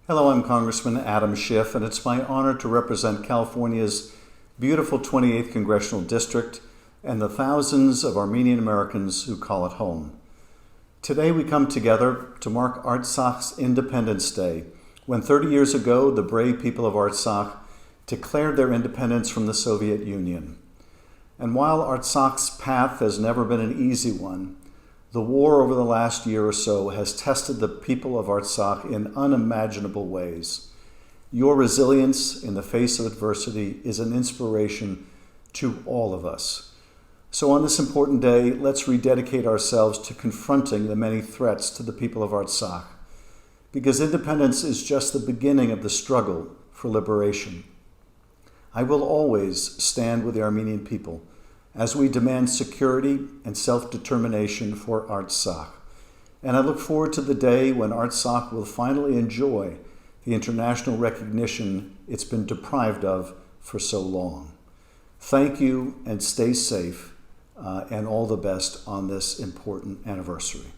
Hello, I'm Congressman Adam Schiff, and it's my honor to represent California's beautiful 28th Congressional District and the thousands of Armenian Americans who call it home. Today we come together to mark Artsakh's Independence Day, when 30 years ago the brave people of Artsakh declared their independence from the Soviet Union. And while Artsakh's path has never been an easy one, the war over the last year or so has tested the people of Artsakh in unimaginable ways. Your resilience in the face of adversity is an inspiration to all of us. So on this important day, let's rededicate ourselves to confronting the many threats to the people of Artsakh, because independence is just the beginning of the struggle for liberation. I will always stand with the Armenian people as we demand security and self-determination for Artsakh. And I look forward to the day when Artsakh will finally enjoy the international recognition it's been deprived of for so long. Thank you and stay safe, and all the best on this important anniversary.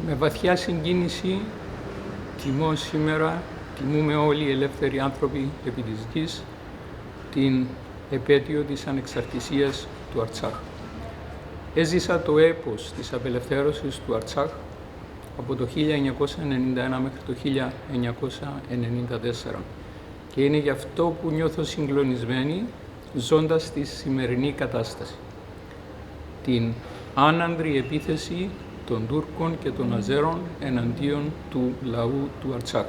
Με βαθιά συγκίνηση τιμώ σήμερα, τιμούμε όλοι οι ελεύθεροι άνθρωποι επί της γης, την επέτειο της ανεξαρτησίας του Αρτσάχ. Έζησα το έπος της απελευθέρωσης του Αρτσάχ από το 1991 μέχρι το 1994 και είναι γι' αυτό που νιώθω συγκλονισμένη ζώντας τη σημερινή κατάσταση. Την άνανδρη επίθεση των Τούρκων και των Αζέρων εναντίον του λαού του Αρτσάχ.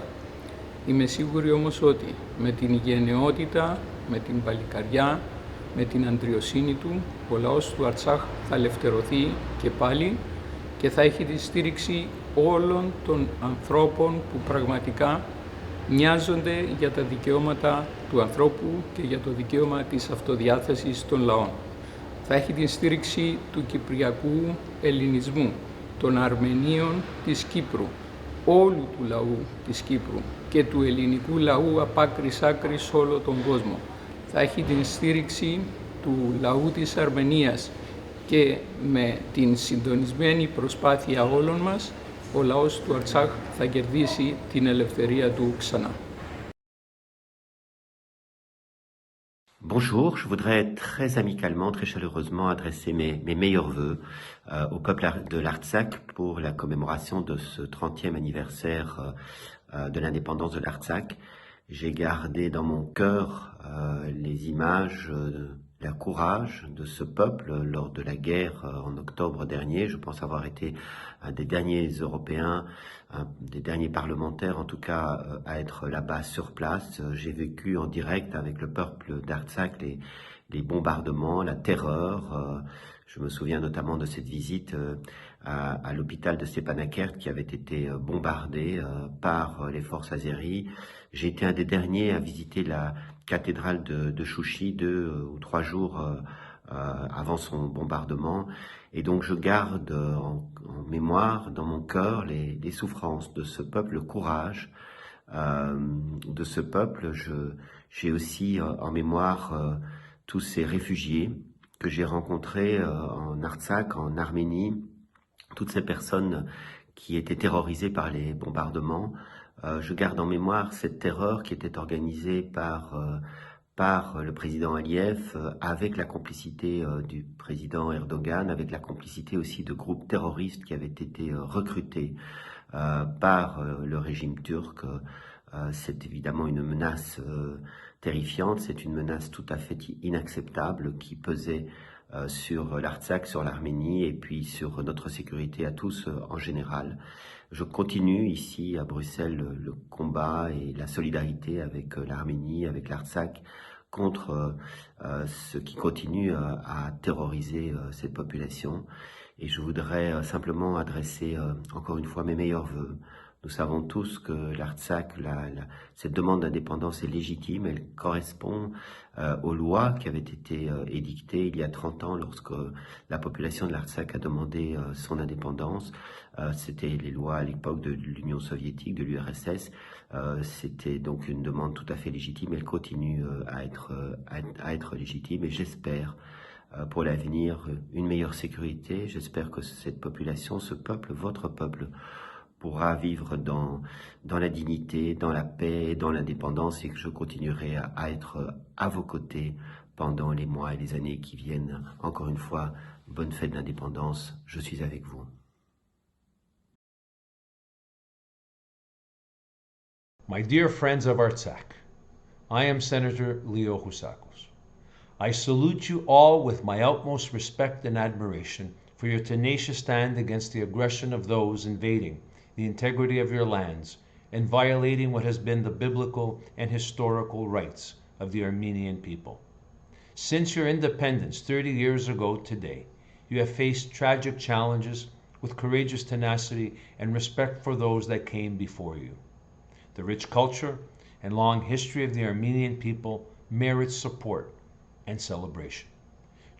Είμαι σίγουρη όμως ότι με την γενναιότητα, με την παλικαριά, με την αντριοσύνη του, ο λαός του Αρτσάχ θα ελευθερωθεί και πάλι και θα έχει τη στήριξη όλων των ανθρώπων που πραγματικά νοιάζονται για τα δικαιώματα του ανθρώπου και για το δικαίωμα της αυτοδιάθεσης των λαών. Θα έχει την στήριξη του κυπριακού ελληνισμού, των Αρμενίων της Κύπρου, όλου του λαού της Κύπρου και του ελληνικού λαού απ' άκρης άκρης σε όλο τον κόσμο. Θα έχει την στήριξη του λαού της Αρμενίας και με την συντονισμένη προσπάθεια όλων μας, ο λαός του Αρτσάχ θα κερδίσει την ελευθερία του ξανά. Bonjour, je voudrais très amicalement, très chaleureusement adresser mes meilleurs vœux au peuple de l'Artsakh pour la commémoration de ce 30e anniversaire de l'indépendance de l'Artsakh. J'ai gardé dans mon cœur les images d'un courage de ce peuple lors de la guerre en octobre dernier. Je pense avoir été un des derniers Européens, un des derniers parlementaires en tout cas à être là-bas sur place. J'ai vécu en direct avec le peuple d'Artsakh les bombardements, la terreur. Je me souviens notamment de cette visite à l'hôpital de Stepanakert qui avait été bombardé par les forces azéries. J'ai été un des derniers à visiter la cathédrale de Chouchi 2 ou 3 jours avant son bombardement. Et donc je garde en mémoire, dans mon cœur, les souffrances de ce peuple, le courage de ce peuple. J'ai aussi en mémoire tous ces réfugiés que j'ai rencontrés en Artsakh, en Arménie, toutes ces personnes qui étaient terrorisées par les bombardements. Je garde en mémoire cette terreur qui était organisée par le président Aliyev, avec la complicité du président Erdogan, avec la complicité aussi de groupes terroristes qui avaient été recrutés par le régime turc. C'est évidemment une menace terrifiante, c'est une menace tout à fait inacceptable qui pesait sur l'Artsakh, sur l'Arménie et puis sur notre sécurité à tous en général. Je continue ici à Bruxelles le combat et la solidarité avec l'Arménie, avec l'Artsakh, contre ceux qui continuent à terroriser cette population. Et je voudrais simplement adresser encore une fois mes meilleurs vœux. Nous savons tous que l'Artsakh, cette demande d'indépendance est légitime, elle correspond aux lois qui avaient été édictées il y a 30 ans lorsque la population de l'Artsakh a demandé son indépendance. C'était les lois à l'époque de l'Union soviétique, de l'URSS. C'était donc une demande tout à fait légitime, elle continue à être légitime et j'espère pour l'avenir une meilleure sécurité. J'espère que cette population, ce peuple, votre peuple, pourra vivre dans la dignité, dans la paix et dans l'indépendance, et que je continuerai à être à vos côtés pendant les mois et les années qui viennent. Encore une fois, bonne fête d'indépendance, je suis avec vous. My dear friends of Artsakh, I am Senator Leo Housakos. I salute you all with my utmost respect and admiration for your tenacious stand against the aggression of those invading the integrity of your lands and violating what has been the biblical and historical rights of the Armenian people. Since your independence 30 years ago today, you have faced tragic challenges with courageous tenacity and respect for those that came before you. The rich culture and long history of the Armenian people merits support and celebration.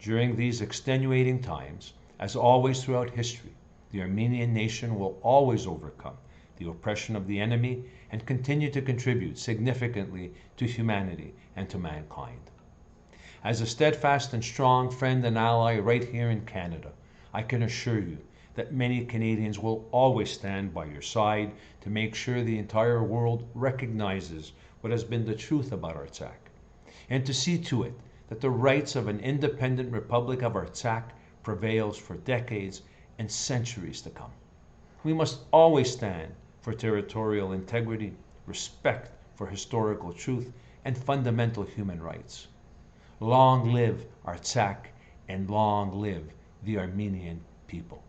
During these extenuating times, as always throughout history, the Armenian nation will always overcome the oppression of the enemy and continue to contribute significantly to humanity and to mankind. As a steadfast and strong friend and ally right here in Canada, I can assure you that many Canadians will always stand by your side to make sure the entire world recognizes what has been the truth about Artsakh, and to see to it that the rights of an independent Republic of Artsakh prevails for decades and centuries to come. We must always stand for territorial integrity, respect for historical truth, and fundamental human rights. Long live Artsakh, and long live the Armenian people.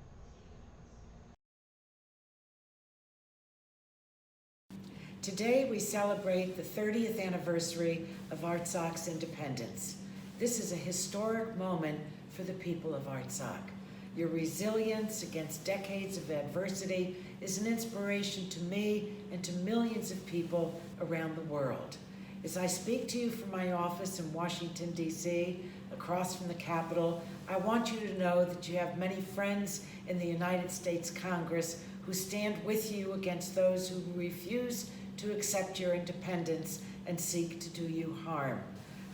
Today we celebrate the 30th anniversary of Artsakh's independence. This is a historic moment for the people of Artsakh. Your resilience against decades of adversity is an inspiration to me and to millions of people around the world. As I speak to you from my office in Washington, D.C., across from the Capitol, I want you to know that you have many friends in the United States Congress who stand with you against those who refuse to accept your independence and seek to do you harm.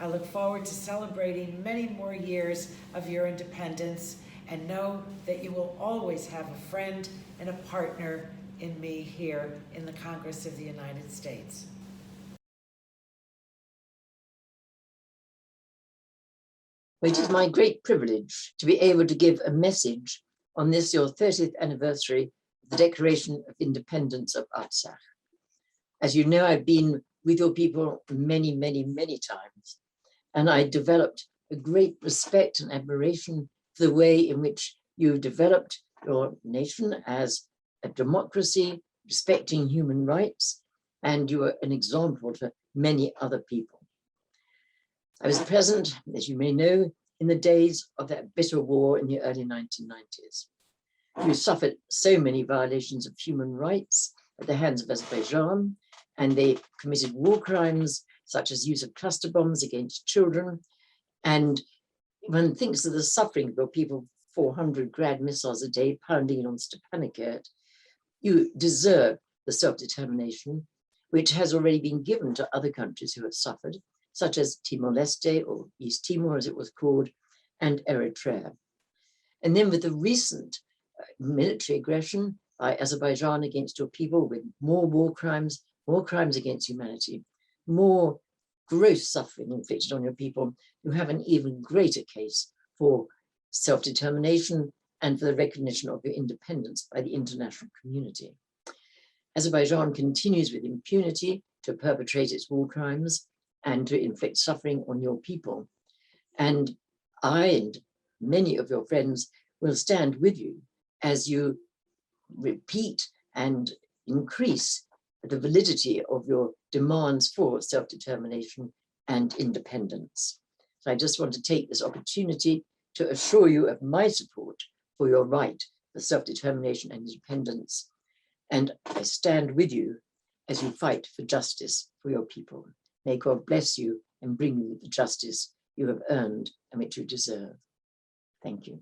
I look forward to celebrating many more years of your independence, and know that you will always have a friend and a partner in me here in the Congress of the United States. It is my great privilege to be able to give a message on this, your 30th anniversary of the Declaration of Independence of Artsakh. As you know, I've been with your people many, many, many times, and I developed a great respect and admiration for the way in which you've developed your nation as a democracy, respecting human rights, and you are an example to many other people. I was present, as you may know, in the days of that bitter war in the early 1990s. You suffered so many violations of human rights at the hands of Azerbaijan, and they committed war crimes such as use of cluster bombs against children. And one thinks of the suffering of your people, 400 Grad missiles a day pounding on Stepanakert. You deserve the self-determination which has already been given to other countries who have suffered, such as Timor-Leste, or East Timor as it was called, and Eritrea. And then with the recent military aggression by Azerbaijan against your people, with more war crimes against humanity, more gross suffering inflicted on your people, you have an even greater case for self-determination and for the recognition of your independence by the international community. Azerbaijan continues with impunity to perpetrate its war crimes and to inflict suffering on your people. And I and many of your friends will stand with you as you repeat and increase the validity of your demands for self-determination and independence. So I just want to take this opportunity to assure you of my support for your right for self-determination and independence. And I stand with you as you fight for justice for your people. May God bless you and bring you the justice you have earned and which you deserve. Thank you.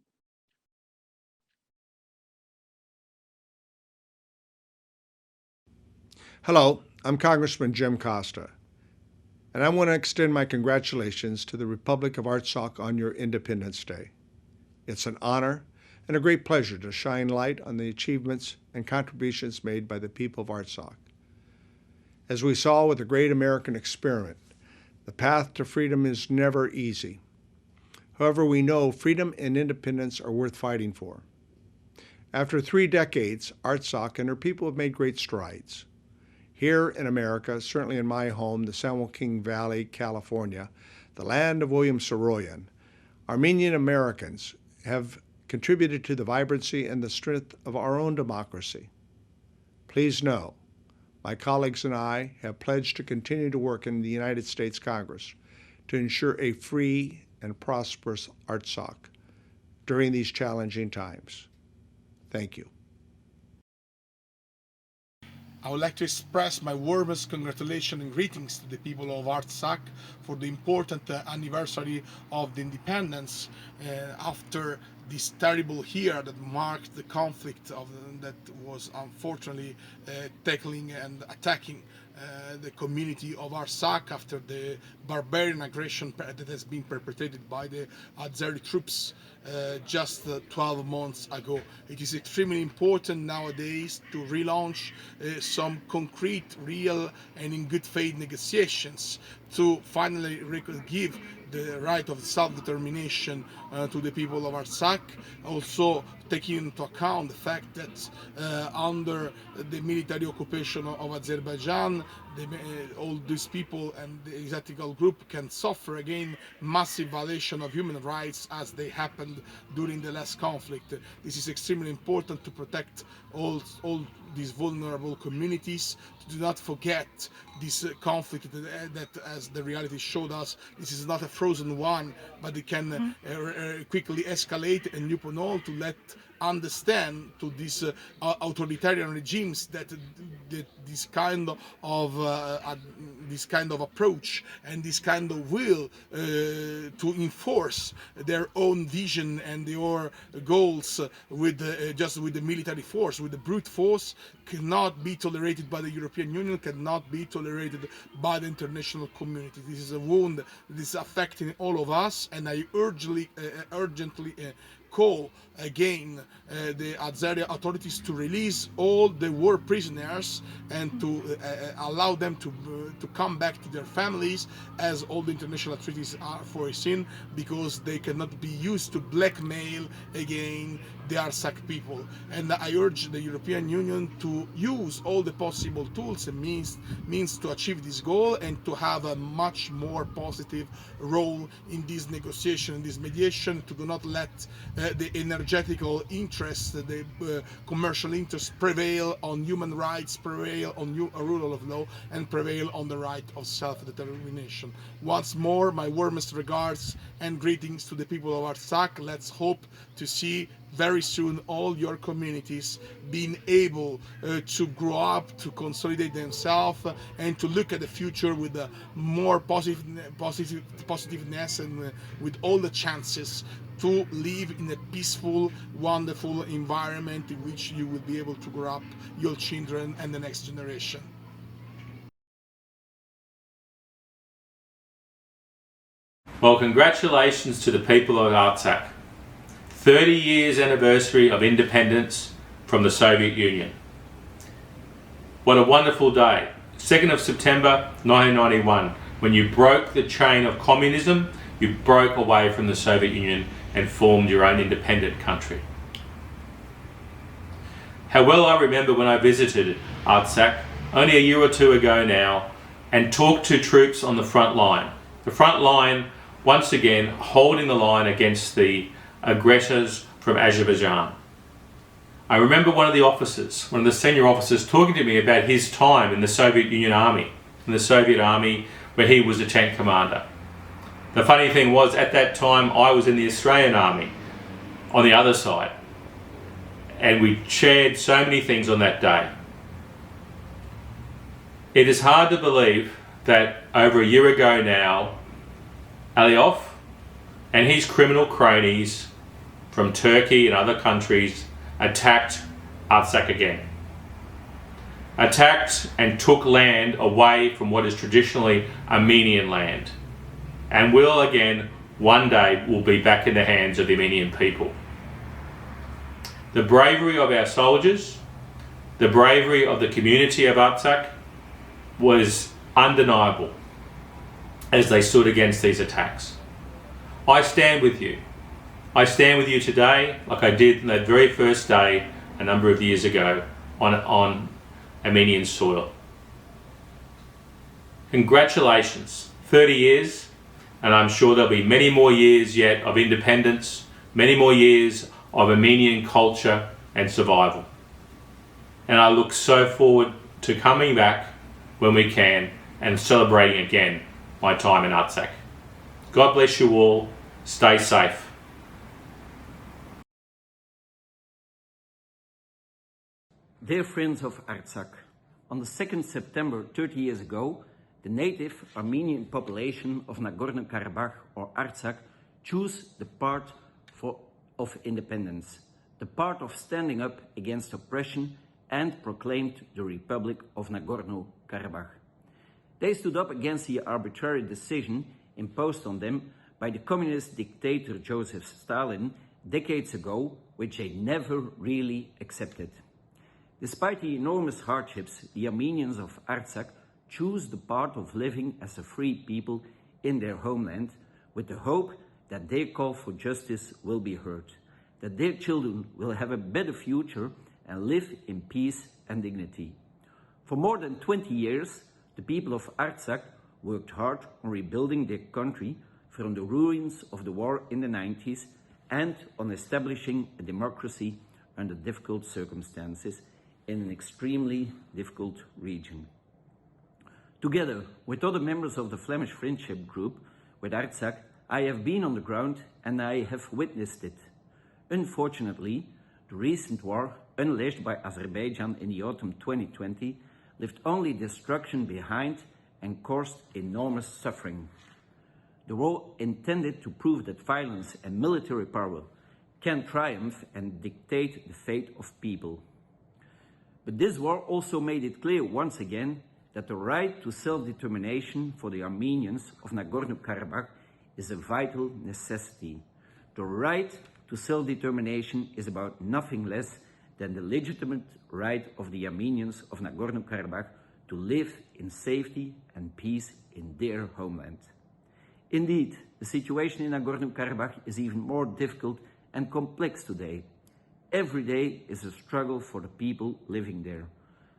Hello, I'm Congressman Jim Costa. And I want to extend my congratulations to the Republic of Artsakh on your Independence Day. It's an honor and a great pleasure to shine light on the achievements and contributions made by the people of Artsakh. As we saw with the great American experiment, the path to freedom is never easy. However, we know freedom and independence are worth fighting for. After 3 decades, Artsakh and her people have made great strides. Here in America, certainly in my home, the San Joaquin Valley, California, the land of William Saroyan, Armenian Americans have contributed to the vibrancy and the strength of our own democracy. Please know, my colleagues and I have pledged to continue to work in the United States Congress to ensure a free and prosperous Artsakh during these challenging times. Thank you. I would like to express my warmest congratulations and greetings to the people of Artsakh for the important anniversary of the independence after this terrible year that marked the conflict that was unfortunately tackling and attacking the community of Artsakh after the barbarian aggression that has been perpetrated by the Azeri troops just 12 months ago. It is extremely important nowadays to relaunch some concrete, real and in good faith negotiations to finally give the right of self-determination to the people of Artsakh, also taking into account the fact that under the military occupation of Azerbaijan, all these people and the exotic group can suffer again massive violation of human rights as they happened during the last conflict. This is extremely important to protect all these vulnerable communities. Do not forget this conflict that, as the reality showed us, this is not a frozen one, but it can quickly escalate and upon all to let understand to these authoritarian regimes that this kind of approach and this kind of will to enforce their own vision and their goals with just with the military force, with the brute force, cannot be tolerated by the European Union, cannot be tolerated by the international community. This is a wound that is affecting all of us, and I urgently call again the Azeri authorities to release all the war prisoners and to allow them to come back to their families as all the international treaties are foreseen, because they cannot be used to blackmail again the Artsakh people. And I urge the European Union to use all the possible tools and means to achieve this goal and to have a much more positive role in this negotiation and this mediation, to do not let the energetical interests, the commercial interests prevail on human rights, prevail on rule of law, and prevail on the right of self-determination. Once more, my warmest regards and greetings to the people of Artsakh. Let's hope to see very soon all your communities being able to grow up, to consolidate themselves, and to look at the future with a more positiveness and with all the chances to live in a peaceful, wonderful environment in which you will be able to grow up your children and the next generation. Well, congratulations to the people of Artsakh. 30 years anniversary of independence from the Soviet Union. What a wonderful day. 2nd of September 1991, when you broke the chain of communism, you broke away from the Soviet Union and formed your own independent country. How well I remember when I visited Artsakh only a year or two ago now and talked to troops on the front line. The front line, once again, holding the line against the aggressors from Azerbaijan. I remember one of the senior officers talking to me about his time in the Soviet Union Army, where he was a tank commander. The funny thing was, at that time, I was in the Australian Army on the other side, and we shared so many things on that day. It is hard to believe that over a year ago now, Aliyev and his criminal cronies from Turkey and other countries attacked Artsakh again. attacked and took land away from what is traditionally Armenian land, and will again one day will be back in the hands of the Armenian people. The bravery of our soldiers, the bravery of the community of Artsakh was undeniable as they stood against these attacks. I stand with you. I stand with you today like I did on that very first day a number of years ago on Armenian soil. Congratulations, 30 years, and I'm sure there'll be many more years yet of independence, many more years of Armenian culture and survival. And I look so forward to coming back when we can and celebrating again my time in Artsakh. God bless you all. Stay safe. Dear friends of Artsakh, on the 2nd September 30 years ago, the native Armenian population of Nagorno-Karabakh or Artsakh chose the part of independence, the part of standing up against oppression, and proclaimed the Republic of Nagorno-Karabakh. They stood up against the arbitrary decision imposed on them by the communist dictator Joseph Stalin decades ago, which they never really accepted. Despite the enormous hardships, the Armenians of Artsakh choose the path of living as a free people in their homeland with the hope that their call for justice will be heard, that their children will have a better future and live in peace and dignity. For more than 20 years, the people of Artsakh worked hard on rebuilding their country from the ruins of the war in the 90s and on establishing a democracy under difficult circumstances in an extremely difficult region. Together with other members of the Flemish Friendship Group with Artsakh, I have been on the ground and I have witnessed it. Unfortunately, the recent war, unleashed by Azerbaijan in the autumn 2020, left only destruction behind and caused enormous suffering. The war intended to prove that violence and military power can triumph and dictate the fate of people. But this war also made it clear once again that the right to self-determination for the Armenians of Nagorno-Karabakh is a vital necessity. The right to self-determination is about nothing less than the legitimate right of the Armenians of Nagorno-Karabakh to live in safety and peace in their homeland. Indeed, the situation in Nagorno-Karabakh is even more difficult and complex today. Every day is a struggle for the people living there.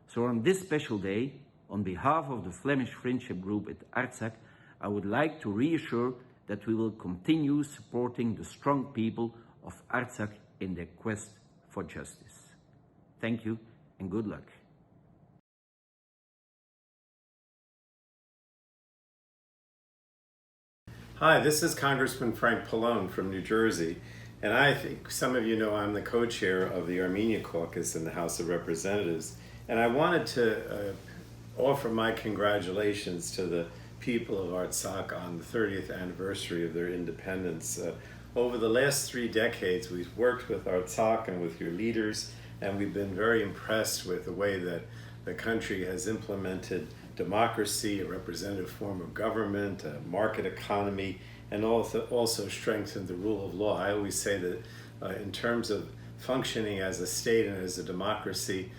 So on this special day, on behalf of the Flemish Friendship Group at Artsakh, I would like to reassure that we will continue supporting the strong people of Artsakh in their quest for justice. Thank you and good luck. Hi, this is Congressman Frank Pallone from New Jersey, and I think some of you know I'm the co-chair of the Armenia Caucus in the House of Representatives, and I wanted to offer my congratulations to the people of Artsakh on the 30th anniversary of their independence. Over the last 3 decades, we've worked with Artsakh and with your leaders, and we've been very impressed with the way that the country has implemented democracy, a representative form of government, a market economy, and also strengthened the rule of law. I always say that in terms of functioning as a state and as a democracy,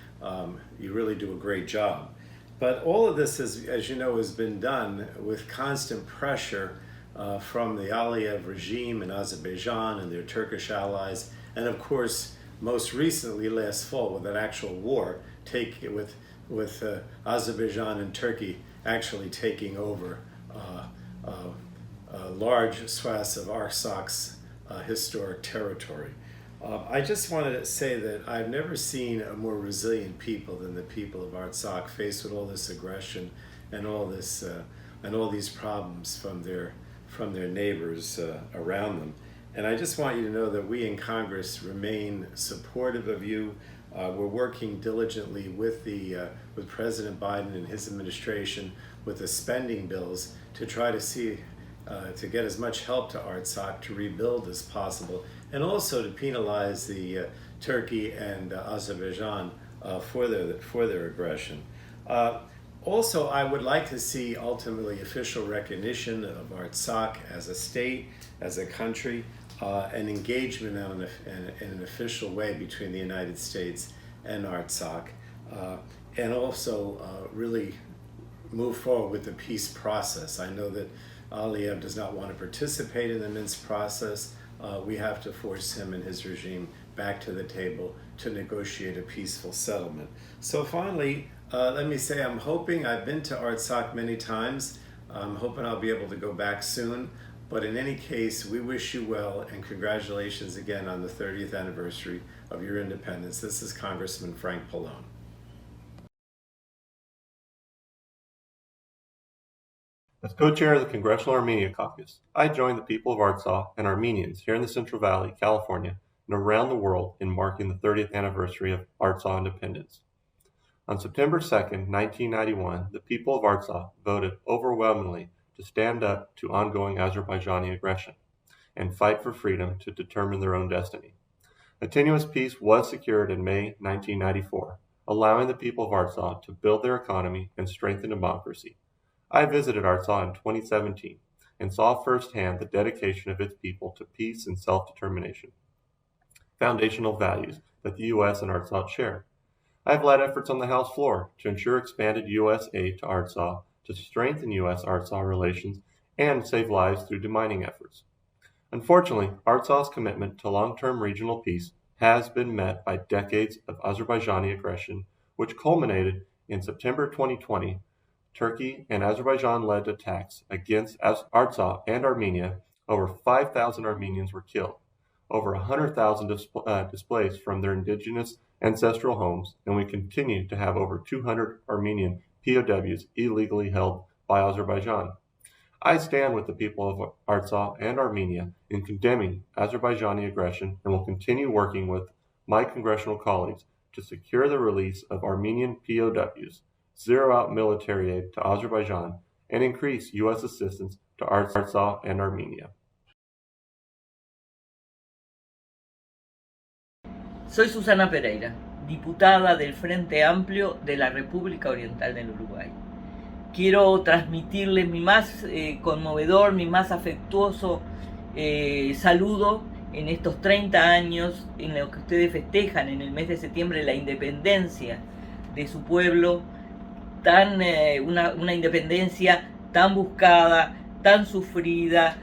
you really do a great job. But all of this, as you know, has been done with constant pressure from the Aliyev regime in Azerbaijan and their Turkish allies, and of course, most recently last fall with an actual war with Azerbaijan and Turkey actually taking over large swaths of Artsakh's historic territory. I just wanted to say that I've never seen a more resilient people than the people of Artsakh, faced with all this aggression and all these problems from their neighbors around them. And I just want you to know that we in Congress remain supportive of you. We're working diligently with President Biden and his administration with the spending bills to try to get as much help to Artsakh to rebuild as possible, and also to penalize the Turkey and Azerbaijan for their aggression. Also, I would like to see ultimately official recognition of Artsakh as a state, as a country, and engagement in an official way between the United States and Artsakh, and also really move forward with the peace process. I know that Aliyev does not want to participate in the Minsk process. We have to force him and his regime back to the table to negotiate a peaceful settlement. So finally, let me say I've been to Artsakh many times. I'm hoping I'll be able to go back soon. But in any case, we wish you well and congratulations again on the 30th anniversary of your independence. This is Congressman Frank Pallone. As co-chair of the Congressional Armenia Caucus, I join the people of Artsakh and Armenians here in the Central Valley, California, and around the world in marking the 30th anniversary of Artsakh independence. On September 2nd, 1991, the people of Artsakh voted overwhelmingly to stand up to ongoing Azerbaijani aggression and fight for freedom to determine their own destiny. A tenuous peace was secured in May 1994, allowing the people of Artsakh to build their economy and strengthen democracy. I visited Artsakh in 2017 and saw firsthand the dedication of its people to peace and self-determination, foundational values that the U.S. and Artsakh share. I have led efforts on the House floor to ensure expanded U.S. aid to Artsakh to strengthen U.S.-Artsakh relations and save lives through demining efforts. Unfortunately, Artsakh's commitment to long-term regional peace has been met by decades of Azerbaijani aggression, which culminated in September 2020. Turkey and Azerbaijan-led attacks against Artsakh and Armenia. Over 5,000 Armenians were killed, over 100,000 displaced from their indigenous ancestral homes, and we continue to have over 200 Armenian POWs illegally held by Azerbaijan. I stand with the people of Artsakh and Armenia in condemning Azerbaijani aggression and will continue working with my congressional colleagues to secure the release of Armenian POWs, zero out military aid to Azerbaijan, and increase U.S. assistance to Artsakh and Armenia. Soy Susana Pereira, diputada del Frente Amplio de la República Oriental del Uruguay. Quiero transmitirles mi más conmovedor, mi más afectuoso saludo en estos 30 años en los que ustedes festejan en el mes de septiembre la independencia de su pueblo, una independencia tan buscada, tan sufrida,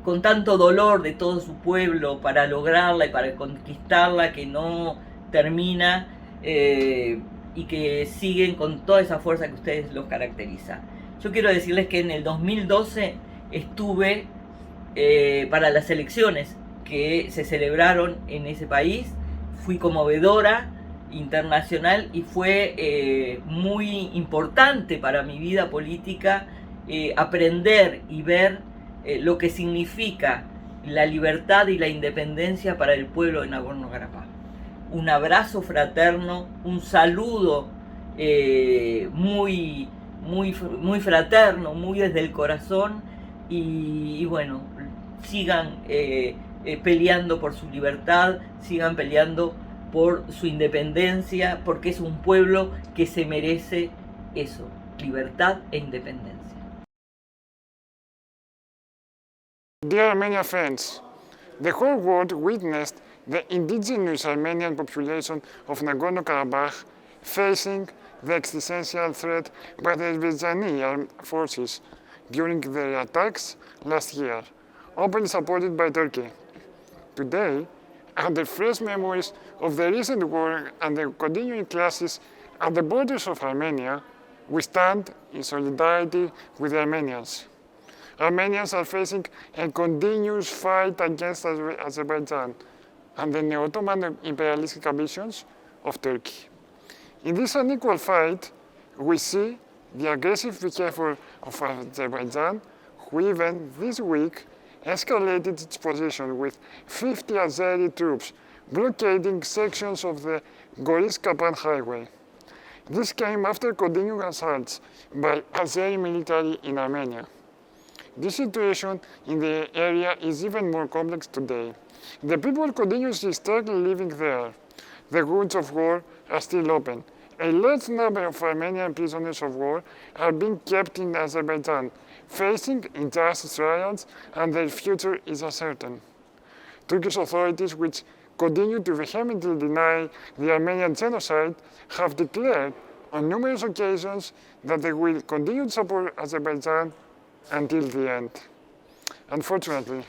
con tanto dolor de todo su pueblo para lograrla y para conquistarla, que no termina y que siguen con toda esa fuerza que ustedes los caracteriza. Yo quiero decirles que en el 2012 estuve para las elecciones que se celebraron en ese país, fui conmovedora internacional y fue muy importante para mi vida política aprender y ver lo que significa la libertad y la independencia para el pueblo de Nagorno-Karabaj. Un abrazo fraterno, un saludo muy fraterno, muy desde el corazón y bueno, sigan peleando por su libertad, sigan peleando por su independencia, porque es un pueblo que se merece eso, libertad e independencia. Dear Armenian friends, the whole world witnessed the indigenous Armenian population of Nagorno-Karabakh facing the existential threat by the Azerbaijani armed forces during their attacks last year, openly supported by Turkey. Today, under fresh memories of the recent war and the continuing clashes at the borders of Armenia, we stand in solidarity with the Armenians. Armenians are facing a continuous fight against Azerbaijan and the Neo-Ottoman imperialistic ambitions of Turkey. In this unequal fight, we see the aggressive behavior of Azerbaijan, who even this week escalated its position with 50 Azeri troops blockading sections of the Goris-Kapan highway. This came after continuing assaults by Azeri military in Armenia. The situation in the area is even more complex today. The people continuously struggle living there. The wounds of war are still open. A large number of Armenian prisoners of war are being kept in Azerbaijan, facing injustice trials, and their future is uncertain. Turkish authorities, which continue to vehemently deny the Armenian genocide, have declared on numerous occasions that they will continue to support Azerbaijan until the end. Unfortunately,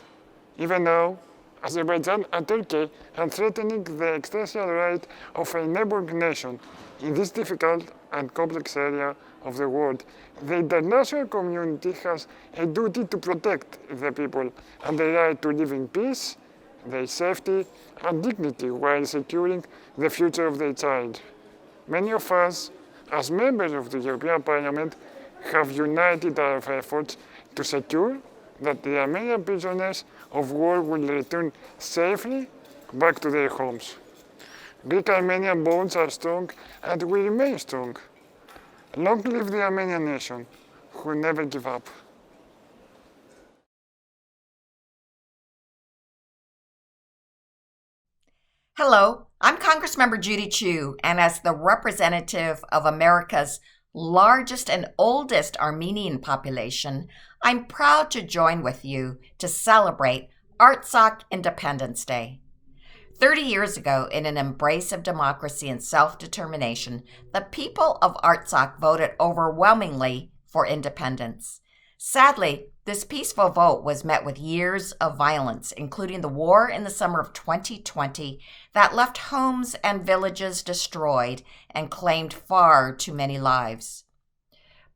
even now, Azerbaijan and Turkey are threatening the existential right of a neighboring nation in this difficult and complex area of the world. The international community has a duty to protect the people and the right to live in peace, their safety and dignity while securing the future of their child. Many of us, as members of the European Parliament, have united our efforts to secure that the Armenian prisoners of war will return safely back to their homes. Greek-Armenian bonds are strong and will remain strong. Long live the Armenian nation, who never give up. Hello, I'm Congressmember Judy Chu, and as the representative of America's largest and oldest Armenian population, I'm proud to join with you to celebrate Artsakh Independence Day. 30 years ago, in an embrace of democracy and self-determination, the people of Artsakh voted overwhelmingly for independence. Sadly, this peaceful vote was met with years of violence, including the war in the summer of 2020 that left homes and villages destroyed and claimed far too many lives.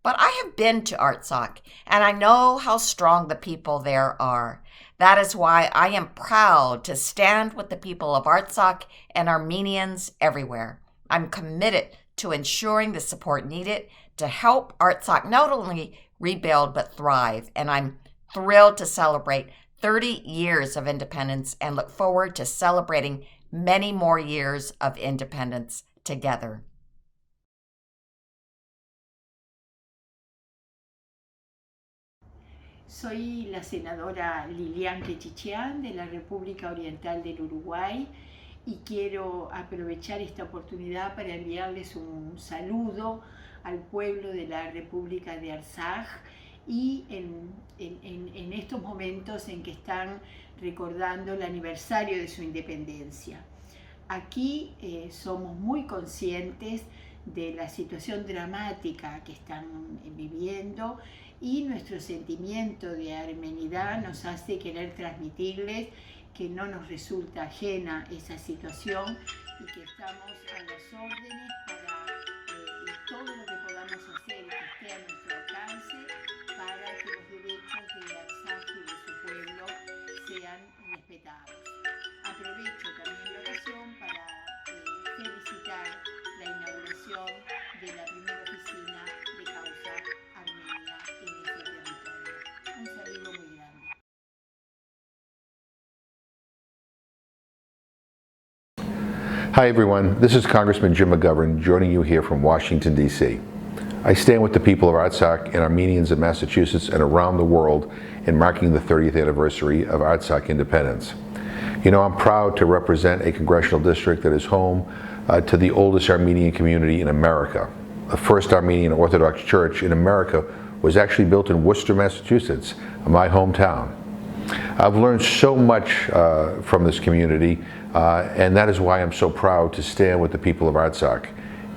But I have been to Artsakh, and I know how strong the people there are. That is why I am proud to stand with the people of Artsakh and Armenians everywhere. I'm committed to ensuring the support needed to help Artsakh not only rebuild but thrive, and I'm thrilled to celebrate 30 years of independence and look forward to celebrating many more years of independence together. Soy la senadora Lilian Quechichian de la República Oriental del Uruguay y quiero aprovechar esta oportunidad para enviarles un saludo al pueblo de la República de Artsakh y en estos momentos en que están recordando el aniversario de su independencia. Aquí somos muy conscientes de la situación dramática que están viviendo y nuestro sentimiento de armenidad nos hace querer transmitirles que no nos resulta ajena esa situación y que estamos a las órdenes para todo lo que podamos hacer y que esté a nuestro alcance para que los derechos de Artsakh y de su pueblo sean respetados. Aprovecho también la ocasión para felicitar la inauguración de la primera oficina de causa armenia en ese territorio. Un saludo muy grande. Hi everyone, this is Congressman Jim McGovern joining you here from Washington, D.C. I stand with the people of Artsakh and Armenians in Massachusetts and around the world in marking the 30th anniversary of Artsakh independence. You know, I'm proud to represent a congressional district that is home to the oldest Armenian community in America. The first Armenian Orthodox church in America was actually built in Worcester, Massachusetts, my hometown. I've learned so much from this community, and that is why I'm so proud to stand with the people of Artsakh.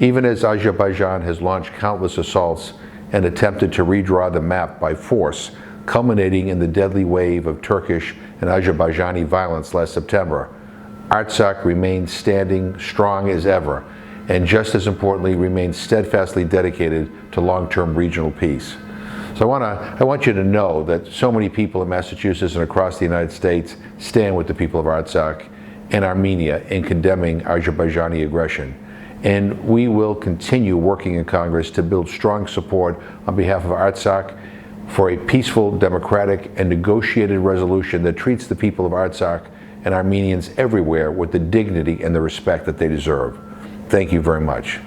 Even as Azerbaijan has launched countless assaults and attempted to redraw the map by force, culminating in the deadly wave of Turkish and Azerbaijani violence last September, Artsakh remains standing strong as ever, and just as importantly, remains steadfastly dedicated to long-term regional peace. So I want you to know that so many people in Massachusetts and across the United States stand with the people of Artsakh and Armenia in condemning Azerbaijani aggression. And we will continue working in Congress to build strong support on behalf of Artsakh for a peaceful, democratic, and negotiated resolution that treats the people of Artsakh and Armenians everywhere with the dignity and the respect that they deserve. Thank you very much.